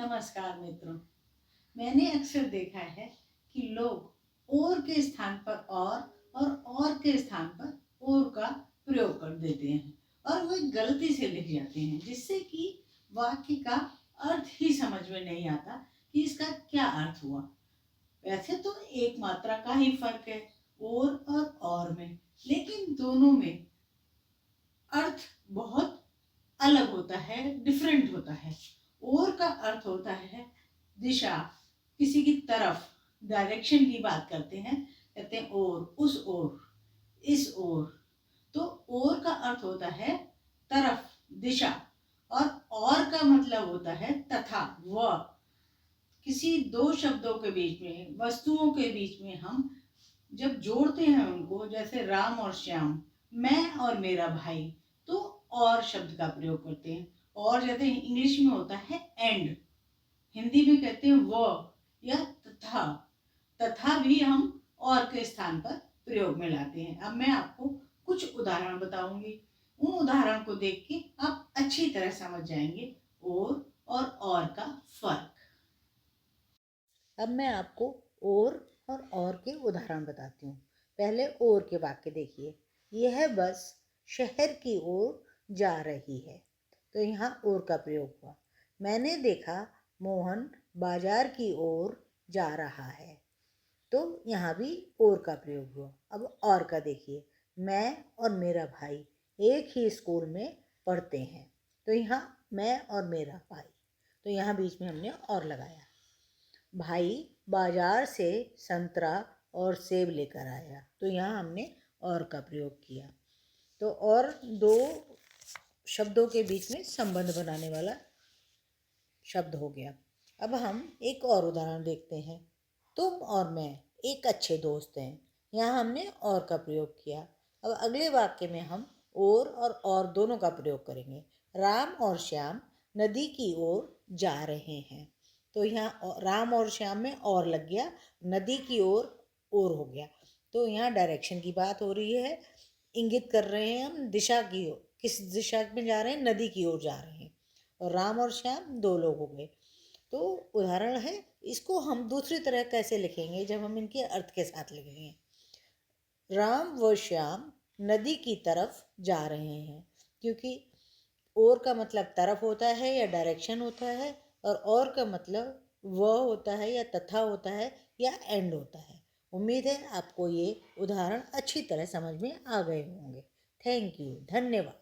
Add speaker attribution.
Speaker 1: नमस्कार मित्रों। मैंने अक्सर देखा है कि लोग और के स्थान पर और के स्थान पर और का प्रयोग कर देते हैं और वो गलती से लिख जाते हैं, जिससे कि वाक्य का अर्थ ही समझ में नहीं आता कि इसका क्या अर्थ हुआ। वैसे तो एक मात्रा का ही फर्क है और में, लेकिन दोनों में अर्थ बहुत अलग होता है, डिफरेंट होता है। और का अर्थ होता है दिशा, किसी की तरफ, डायरेक्शन की बात करते हैं, कहते हैं और, उस ओर, इस ओर। तो और का अर्थ होता है तरफ, दिशा। और का मतलब होता है तथा, व। किसी दो शब्दों के बीच में, वस्तुओं के बीच में हम जब जोड़ते हैं उनको, जैसे राम और श्याम, मैं और मेरा भाई, तो और शब्द का प्रयोग करते हैं। और जैसे इंग्लिश में होता है एंड, हिंदी में कहते हैं व या तथा। तथा भी हम और के स्थान पर प्रयोग में लाते हैं। अब मैं आपको कुछ उदाहरण बताऊंगी। उन उदाहरण को देख के आप अच्छी तरह समझ जाएंगे और का फर्क। अब मैं आपको और के उदाहरण बताती हूँ। पहले और के वाक्य देखिए। यह बस शहर की ओर जा रही है, तो यहाँ और का प्रयोग हुआ। मैंने देखा मोहन बाजार की ओर जा रहा है, तो यहाँ भी और का प्रयोग हुआ। अब और का देखिए। मैं और मेरा भाई एक ही स्कूल में पढ़ते हैं, तो यहाँ मैं और मेरा भाई, तो यहाँ बीच में हमने और लगाया। भाई बाजार से संतरा और सेब लेकर आया, तो यहाँ हमने और का प्रयोग किया। तो और दो शब्दों के बीच में संबंध बनाने वाला शब्द हो गया। अब हम एक और उदाहरण देखते हैं। तुम और मैं एक अच्छे दोस्त हैं, यहाँ हमने और का प्रयोग किया। अब अगले वाक्य में हम और दोनों का प्रयोग करेंगे। राम और श्याम नदी की ओर जा रहे हैं, तो यहाँ राम और श्याम में और लग गया, नदी की ओर और हो गया। तो यहाँ डायरेक्शन की बात हो रही है, इंगित कर रहे हैं हम दिशा की ओर, किस दिशा में जा रहे हैं, नदी की ओर जा रहे हैं। और राम और श्याम दो लोग हो गए। तो उदाहरण है, इसको हम दूसरी तरह कैसे लिखेंगे, जब हम इनके अर्थ के साथ लिखेंगे। राम व श्याम नदी की तरफ जा रहे हैं, क्योंकि और का मतलब तरफ होता है या डायरेक्शन होता है, और का मतलब व होता है या तथा होता है या एंड होता है। उम्मीद है आपको ये उदाहरण अच्छी तरह समझ में आ गए होंगे। थैंक यू, धन्यवाद।